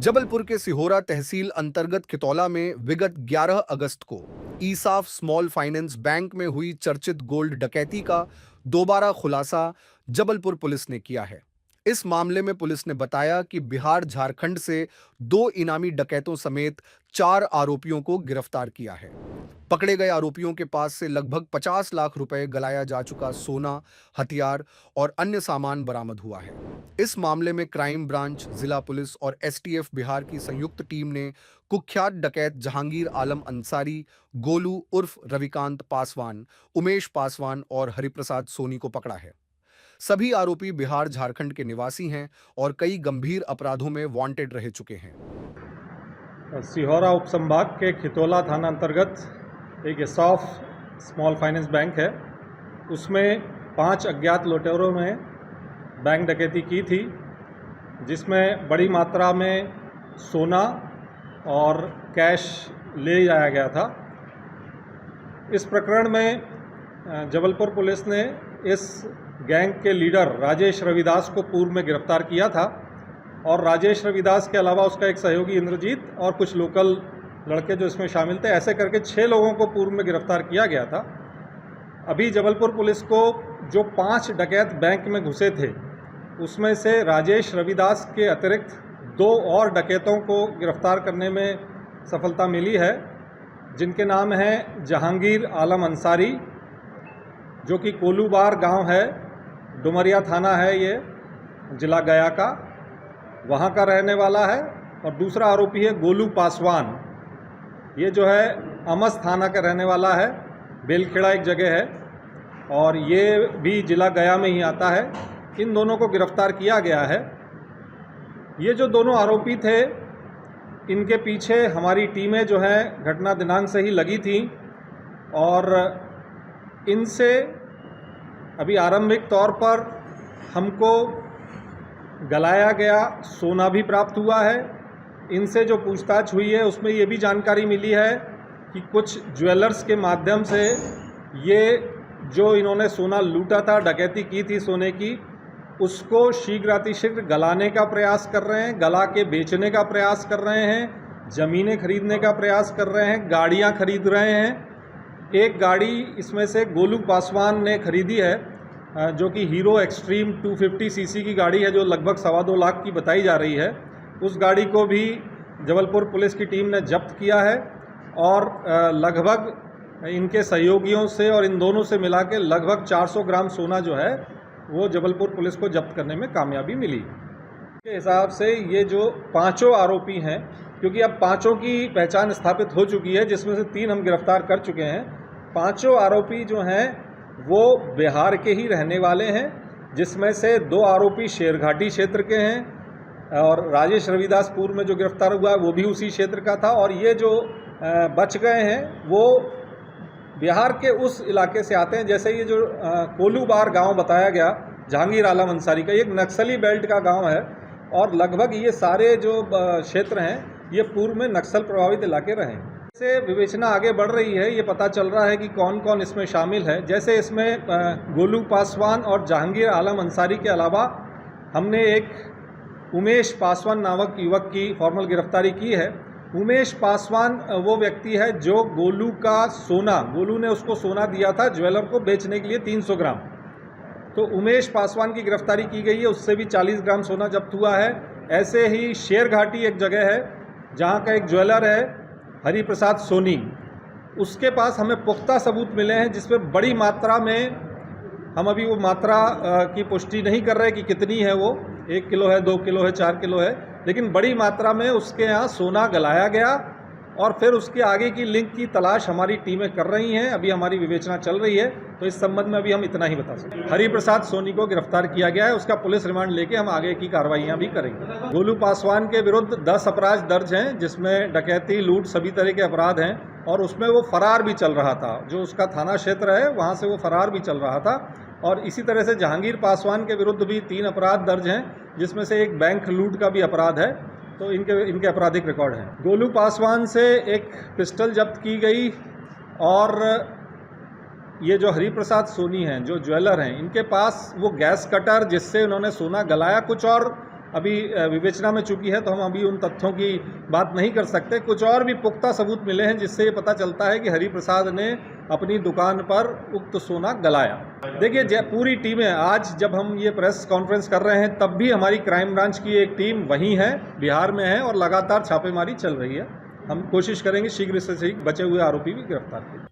जबलपुर के सिहोरा तहसील अंतर्गत खितौला में विगत 11 अगस्त को ईसाफ स्मॉल फाइनेंस बैंक में हुई चर्चित गोल्ड डकैती का दोबारा खुलासा जबलपुर पुलिस ने किया है। इस मामले में पुलिस ने बताया कि बिहार झारखंड से 2 इनामी डकैतों समेत 4 आरोपियों को गिरफ्तार किया है। पकड़े गए आरोपियों के पास से लगभग 50 लाख रुपए गलाया जा चुका सोना, हथियार और अन्य सामान बरामद हुआ है। इस मामले में क्राइम ब्रांच, जिला पुलिस और एसटीएफ बिहार की संयुक्त टीम ने कुख्यात डकैत जहांगीर आलम अंसारी, गोलू उर्फ रविकांत पासवान, उमेश पासवान और हरिप्रसाद सोनी को पकड़ा है। सभी आरोपी बिहार झारखंड के निवासी हैं और कई गंभीर अपराधों में वांटेड रह चुके हैं। सिहोरा उपसंभाग के खितौला थाना अंतर्गत एक ईसाफ स्मॉल फाइनेंस बैंक है। उसमें 5 अज्ञात लुटेरों ने बैंक डकैती की थी, जिसमें बड़ी मात्रा में सोना और कैश ले जाया गया था। इस प्रकरण में जबलपुर पुलिस ने इस गैंग के लीडर राजेश रविदास को पूर्व में गिरफ्तार किया था और राजेश रविदास के अलावा उसका एक सहयोगी इंद्रजीत और कुछ लोकल लड़के जो इसमें शामिल थे, ऐसे करके 6 लोगों को पूर्व में गिरफ्तार किया गया था। अभी जबलपुर पुलिस को जो 5 डकैत बैंक में घुसे थे, उसमें से राजेश रविदास के अतिरिक्त 2 और डकैतों को गिरफ्तार करने में सफलता मिली है, जिनके नाम हैं जहांगीर आलम अंसारी, जो कि कोलूबार गांव है, डुमरिया थाना है, ये जिला गया का, वहाँ का रहने वाला है। और दूसरा आरोपी है गोलू पासवान, ये जो है अमस थाना का रहने वाला है, बेलखेड़ा एक जगह है, और ये भी जिला गया में ही आता है। इन दोनों को गिरफ्तार किया गया है। ये जो दोनों आरोपी थे, इनके पीछे हमारी टीमें जो है घटना दिनांक से ही लगी थी और इनसे अभी आरंभिक तौर पर हमको गलाया गया सोना भी प्राप्त हुआ है। इनसे जो पूछताछ हुई है उसमें ये भी जानकारी मिली है कि कुछ ज्वेलर्स के माध्यम से ये जो इन्होंने सोना लूटा था, डकैती की थी सोने की, उसको शीघ्रातिशीघ्र गलाने का प्रयास कर रहे हैं, गला के बेचने का प्रयास कर रहे हैं, ज़मीनें खरीदने का प्रयास कर रहे हैं, गाड़ियां खरीद रहे हैं। एक गाड़ी इसमें से गोलू पासवान ने खरीदी है, जो कि हीरो एक्सट्रीम 250 सीसी की गाड़ी है, जो लगभग 2.25 लाख की बताई जा रही है। उस गाड़ी को भी जबलपुर पुलिस की टीम ने जब्त किया है और लगभग इनके सहयोगियों से और इन दोनों से मिला के लगभग 400 ग्राम सोना जो है वो जबलपुर पुलिस को जब्त करने में कामयाबी मिली। के हिसाब से ये जो 5 आरोपी हैं, क्योंकि अब 5 की पहचान स्थापित हो चुकी है, जिसमें से 3 हम गिरफ्तार कर चुके हैं। 5 आरोपी जो हैं वो बिहार के ही रहने वाले हैं, जिसमें से 2 आरोपी शेरघाटी क्षेत्र के हैं और राजेश रविदास पूर्व में जो गिरफ्तार हुआ है वो भी उसी क्षेत्र का था। और ये जो बच गए हैं वो बिहार के उस इलाके से आते हैं, जैसे ये जो कोलूबार गांव बताया गया जहांगीर आलम अंसारी का, ये एक नक्सली बेल्ट का गांव है और लगभग ये सारे जो क्षेत्र हैं ये पूर्व में नक्सल प्रभावित इलाके रहे। से विवेचना आगे बढ़ रही है, ये पता चल रहा है कि कौन कौन इसमें शामिल है। जैसे इसमें गोलू पासवान और जहांगीर आलम अंसारी के अलावा हमने एक उमेश पासवान नामक युवक की फॉर्मल गिरफ्तारी की है। उमेश पासवान वो व्यक्ति है जो गोलू का सोना, गोलू ने उसको सोना दिया था ज्वेलर को बेचने के लिए 300 ग्राम, तो उमेश पासवान की गिरफ्तारी की गई है, उससे भी 40 ग्राम सोना जब्त हुआ है। ऐसे ही शेरघाटी एक जगह है जहाँ का एक ज्वेलर है हरिप्रसाद सोनी, उसके पास हमें पुख्ता सबूत मिले हैं जिसमें बड़ी मात्रा में, हम अभी वो मात्रा की पुष्टि नहीं कर रहे कि कितनी है, वो 1 किलो है, 2 किलो है, 4 किलो है, लेकिन बड़ी मात्रा में उसके यहाँ सोना गलाया गया और फिर उसके आगे की लिंक की तलाश हमारी टीमें कर रही हैं। अभी हमारी विवेचना चल रही है, तो इस संबंध में अभी हम इतना ही बता सकते हैं। हरिप्रसाद सोनी को गिरफ्तार किया गया है, उसका पुलिस रिमांड लेके हम आगे की कार्रवाइयाँ भी करेंगे। गोलू पासवान के विरुद्ध 10 अपराध दर्ज हैं, जिसमें डकैती, लूट, सभी तरह के अपराध हैं और उसमें वो फरार भी चल रहा था। जो उसका थाना क्षेत्र है वहाँ से वो फरार भी चल रहा था। और इसी तरह से जहांगीर पासवान के विरुद्ध भी 3 अपराध दर्ज हैं, जिसमें से एक बैंक लूट का भी अपराध है, तो इनके आपराधिक रिकॉर्ड हैं। गोलू पासवान से एक पिस्टल जब्त की गई और ये जो हरिप्रसाद सोनी हैं, जो ज्वेलर हैं, इनके पास वो गैस कटर जिससे उन्होंने सोना गलाया, कुछ और अभी विवेचना में चुकी है, तो हम अभी उन तथ्यों की बात नहीं कर सकते। कुछ और भी पुख्ता सबूत मिले हैं जिससे ये पता चलता है कि हरिप्रसाद ने अपनी दुकान पर उक्त सोना गलाया। देखिए, पूरी टीमें, आज जब हम ये प्रेस कॉन्फ्रेंस कर रहे हैं तब भी हमारी क्राइम ब्रांच की एक टीम वहीं है, बिहार में है, और लगातार छापेमारी चल रही है। हम कोशिश करेंगे शीघ्र से शीघ्र बचे हुए आरोपी भी गिरफ्तार करें।